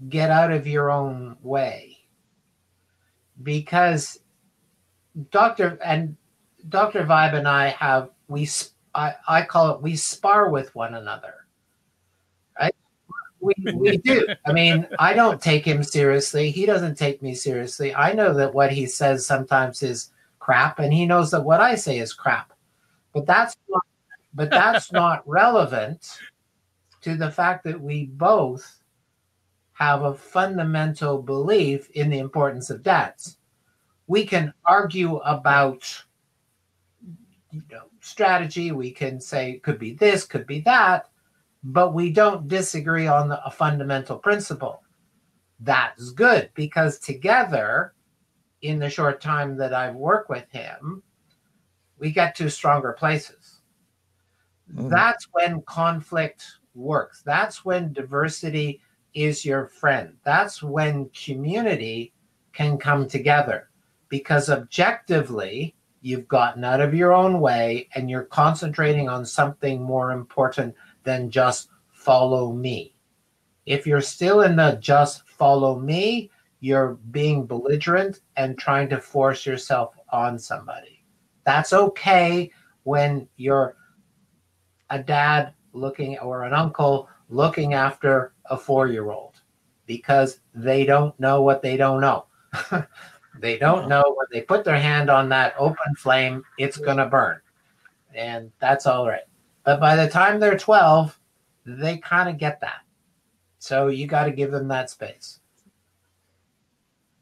get out of your own way, because Dr. Vibe and I have, I call it, we spar with one another, right? We do. I mean, I don't take him seriously. He doesn't take me seriously. I know that what he says sometimes is crap, and he knows that what I say is crap. But that's not relevant to the fact that we both have a fundamental belief in the importance of dads. We can argue about, strategy. We can say it could be this, could be that, but we don't disagree on a fundamental principle. That's good, because together, in the short time that I've worked with him, we get to stronger places. That's when conflict works. That's when diversity is your friend. That's when community can come together, because objectively, you've gotten out of your own way and you're concentrating on something more important than just follow me. If you're still in the just follow me, you're being belligerent and trying to force yourself on somebody. That's okay when you're a dad looking, or an uncle looking after a 4-year-old, because they don't know what they don't know. They don't know when they put their hand on that open flame, it's going to burn. And that's all right. But by the time they're 12, they kind of get that. So you got to give them that space.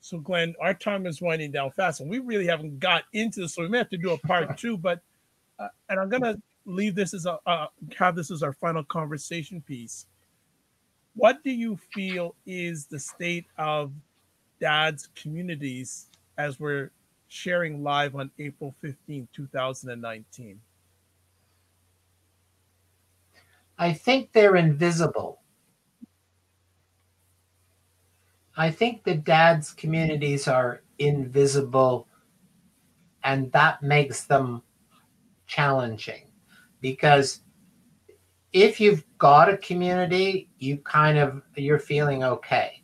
So, Glenn, our time is winding down fast, and we really haven't got into this, so we may have to do a part two. But and I'm gonna leave this as have this as our final conversation piece. What do you feel is the state of dads communities as we're sharing live on April 15, 2019? I think they're invisible. I think the dads communities are invisible, and that makes them challenging, because if you've got a community, you're feeling okay.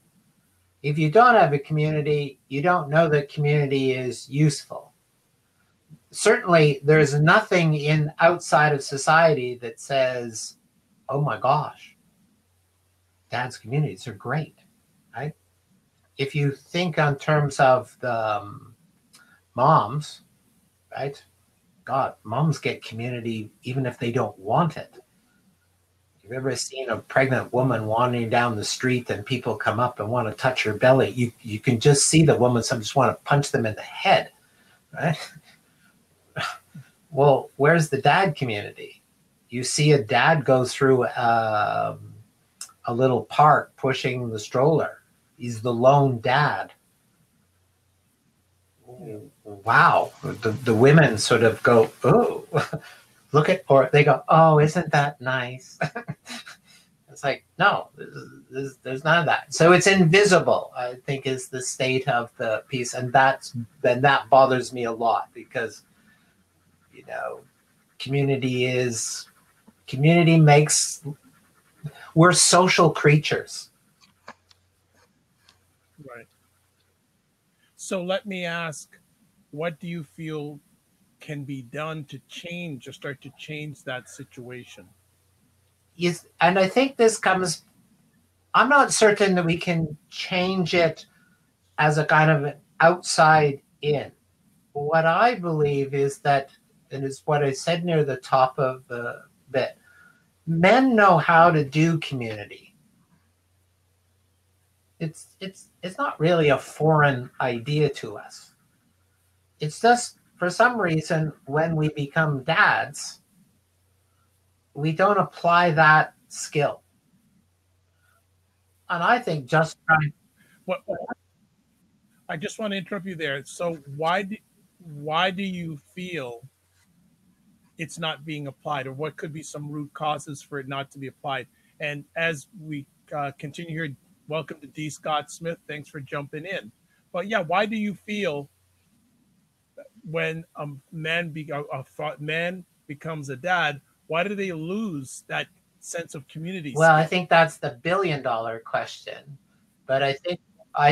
If you don't have a community, you don't know that community is useful. Certainly, there's nothing outside of society that says, oh my gosh, dad's communities are great, right? If you think on terms of the moms, right? God, moms get community even if they don't want it. You've ever seen a pregnant woman wandering down the street and people come up and want to touch her belly? You can just see the woman, some just want to punch them in the head, right? Well, where's the dad community? You see a dad go through a little park pushing the stroller. He's the lone dad. Wow. The women sort of go, oh, look at, or they go, oh, isn't that nice? It's like, no, there's none of that. So it's invisible, I think, is the state of the piece. And that bothers me a lot, because, community makes, we're social creatures. Right. So let me ask, what do you feel can be done to change or start to change that situation? Yes, and I think this comes, I'm not certain that we can change it as a kind of an outside in. What I believe is that, and it's what I said near the top of the bit, men know how to do community. It's not really a foreign idea to us. It's just, for some reason, when we become dads, we don't apply that skill. And I think just trying. What I just want to interrupt you there. So why do you feel it's not being applied, or what could be some root causes for it not to be applied. And as we continue here, welcome to D. Scott Smith. Thanks for jumping in. But yeah, why do you feel when man becomes a dad, why do they lose that sense of community? Well, I think that's the $1 billion question. But I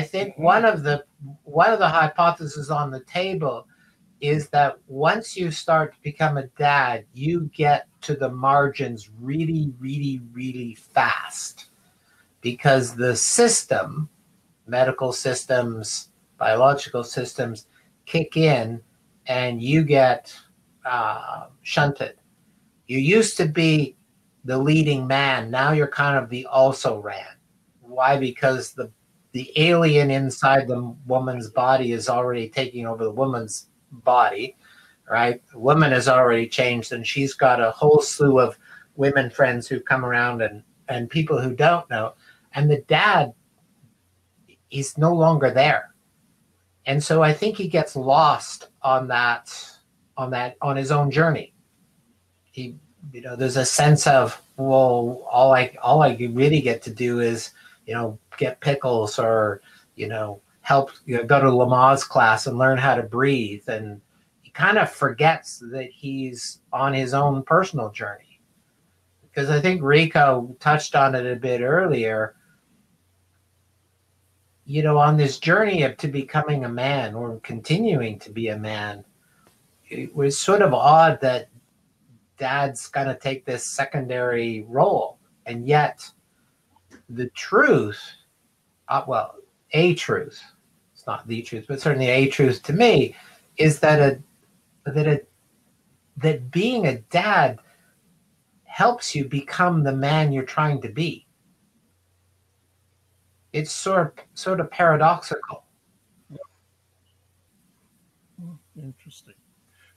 think one of the hypotheses on the table is that once you start to become a dad, you get to the margins really, really, really fast, because the system, medical systems, biological systems, kick in, and you get shunted. You used to be the leading man. Now you're kind of the also ran. Why? Because the alien inside the woman's body is already taking over the woman's body, right? The woman has already changed, and she's got a whole slew of women friends who come around and people who don't know. And the dad is no longer there. And so I think he gets lost on his own journey. There's a sense of, well, all I really get to do is, get pickles, or, help, go to Lamaze class and learn how to breathe. And he kind of forgets that he's on his own personal journey. Because I think Rico touched on it a bit earlier. On this journey to becoming a man, or continuing to be a man, it was sort of odd that dad's going to take this secondary role. And yet the truth, a truth, it's not the truth, but certainly a truth to me, is that that being a dad helps you become the man you're trying to be. It's sort of paradoxical. Interesting.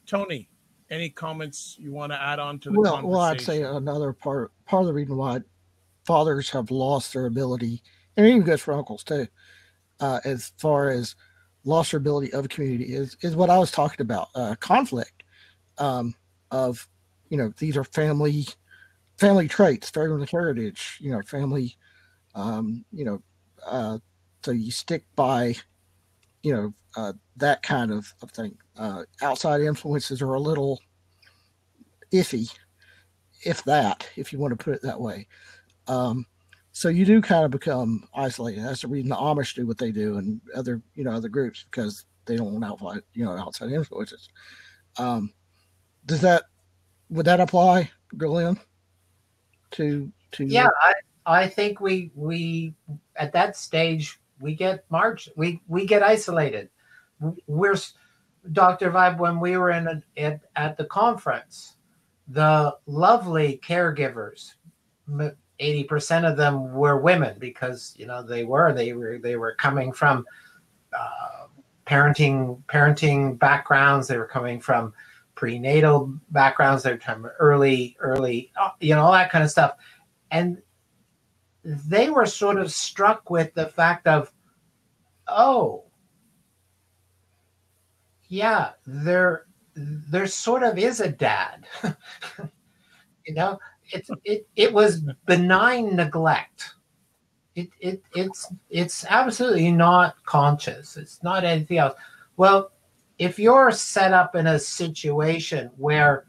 Tony, any comments you want to add on to the conversation? Well, I'd say another part of the reason why fathers have lost their ability, and it even goes for uncles too, as far as lost their ability of community, is what I was talking about, conflict, of, these are family traits, family heritage, family, so you stick by, that kind of thing. Outside influences are a little iffy, if you want to put it that way. So you do kind of become isolated. That's the reason the Amish do what they do, and other groups, because they don't want outside influences. Would that apply, Glen? Yeah, I think we at that stage we get isolated. We're Dr. Vibe, when we were at the conference, the lovely caregivers, 80% of them were women, because they were coming from parenting backgrounds. They were coming from prenatal backgrounds. They were from early, all that kind of stuff. And they were sort of struck with the fact of, oh, yeah, there sort of is a dad. It was benign neglect. It's absolutely not conscious. It's not anything else. Well, if you're set up in a situation where,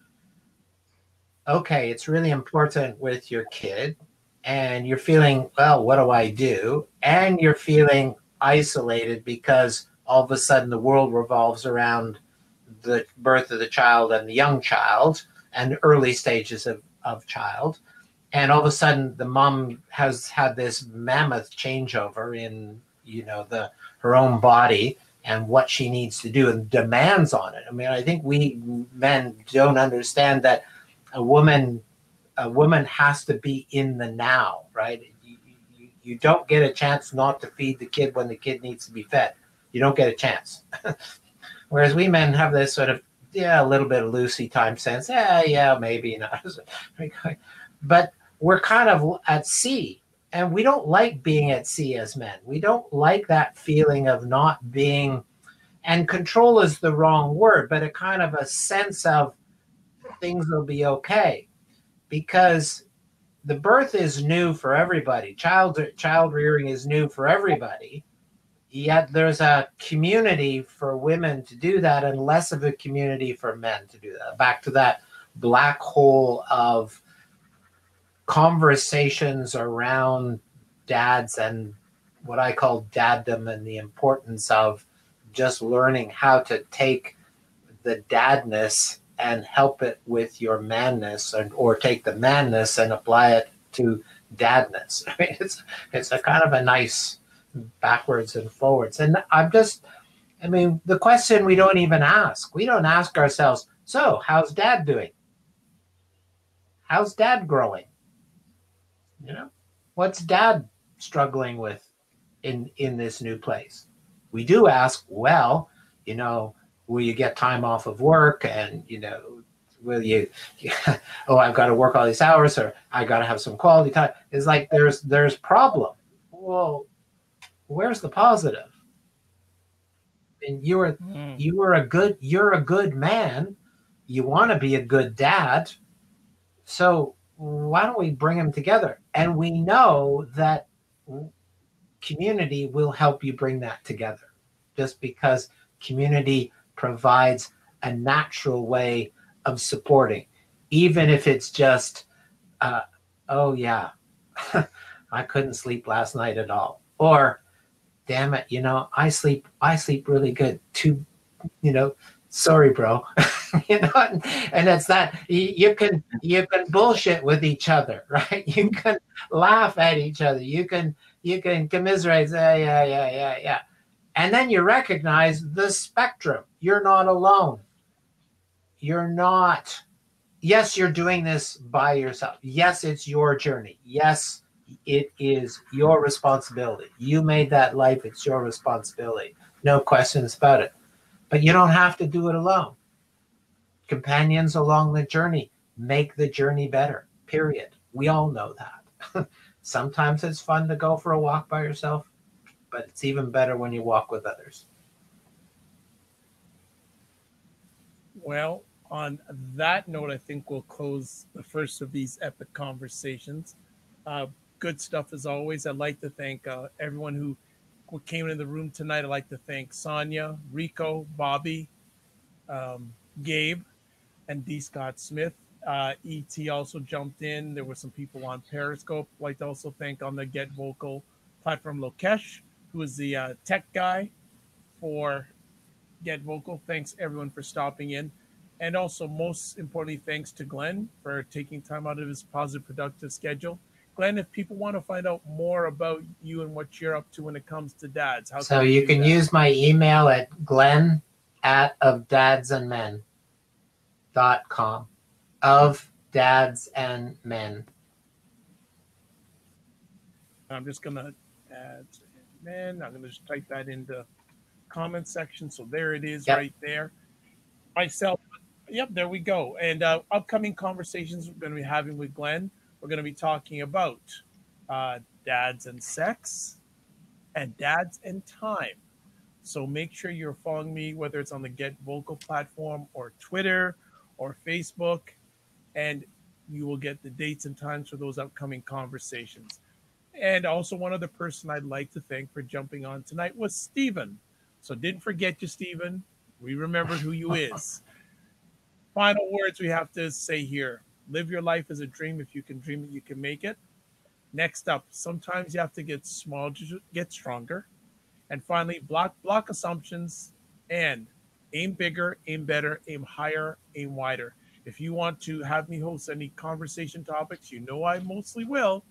okay, it's really important with your kid, and you're feeling, well, what do I do? And you're feeling isolated because all of a sudden the world revolves around the birth of the child and the young child and early stages of child. And all of a sudden the mom has had this mammoth changeover in, her own body and what she needs to do, and demands on it. I mean, I think we men don't understand that a woman has to be in the now, right? You don't get a chance not to feed the kid when the kid needs to be fed. You don't get a chance. Whereas we men have this sort of, a little bit of loosey time sense. Yeah, maybe not. But we're kind of at sea, and we don't like being at sea as men. We don't like that feeling of not being, and control is the wrong word, but a kind of a sense of, things will be okay, because the birth is new for everybody. Child rearing is new for everybody. Yet there's a community for women to do that and less of a community for men to do that. Back to that black hole of conversations around dads and what I call daddom, and the importance of just learning how to take the dadness and help it with your manness, or take the manness and apply it to dadness. I mean, it's a kind of a nice backwards and forwards. And the question we don't even ask. We don't ask ourselves, so how's dad doing? How's dad growing? You know, what's dad struggling with in this new place? We do ask, well, you know, will you get time off of work? And, you know, will you, oh, I've got to work all these hours, or I got to have some quality time. It's like there's problem. Well, where's the positive? And you're a good man. You want to be a good dad. So why don't we bring them together? And we know that community will help you bring that together, just because community provides a natural way of supporting, even if it's just, oh yeah, I couldn't sleep last night at all, or damn it, you know, I sleep really good too, you know, sorry, bro. You know, and it's that you can bullshit with each other, right? You can laugh at each other. You can commiserate, say, yeah. And then you recognize the spectrum. You're not alone. You're not. Yes, you're doing this by yourself. Yes, it's your journey. Yes, it is your responsibility. You made that life. It's your responsibility. No questions about it. But you don't have to do it alone. Companions along the journey make the journey better, period. We all know that. Sometimes it's fun to go for a walk by yourself, but it's even better when you walk with others. Well, on that note, I think we'll close the first of these epic conversations. Good stuff as always. I'd like to thank everyone who came into the room tonight. I'd like to thank Sonia, Rico, Bobby, Gabe, and D. Scott Smith. ET also jumped in. There were some people on Periscope. I'd like to also thank on the Get Vocal platform Lokesh, who is the tech guy for Get Vocal. Thanks everyone for stopping in. And also, most importantly, thanks to Glen for taking time out of his positive, productive schedule. Glen, if people want to find out more about you and what you're up to when it comes to dads, how so you can use my email at glen@ofdadsandmen.com. Of dads and men. I'm just gonna add men. I'm gonna just type that in the comment section. So there it is, right there. Myself. Yep, there we go. And upcoming conversations we're going to be having with Glen. We're going to be talking about dads and sex and dads and time. So make sure you're following me, whether it's on the Get Vocal platform or Twitter or Facebook, and you will get the dates and times for those upcoming conversations. And also, one other person I'd like to thank for jumping on tonight was Stephen. So didn't forget you, Stephen. We remembered who you is. Final words we have to say here. Live your life as a dream. If you can dream it, you can make it. Next up, sometimes you have to get small to get stronger. And finally, block assumptions and aim bigger, aim better, aim higher, aim wider. If you want to have me host any conversation topics, you know I mostly will.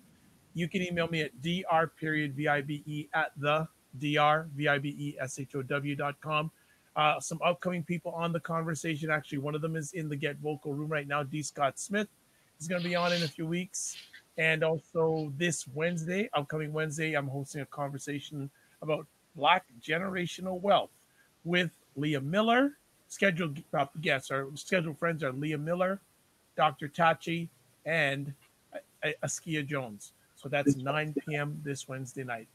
You can email me at dr.vibe@the.drbibeshow.com. Some upcoming people on the conversation. Actually, one of them is in the Get Vocal room right now. D. Scott Smith is going to be on in a few weeks. And also this Wednesday, upcoming Wednesday, I'm hosting a conversation about Black generational wealth with Leah Miller. Scheduled guests, our scheduled friends are Leah Miller, Dr. Tachi, and Askia Jones. So that's 9 p.m. this Wednesday night.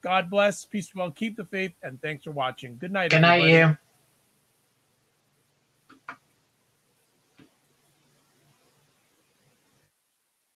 God bless, peace, well, keep the faith, and thanks for watching. Good night, everybody. Good night, you.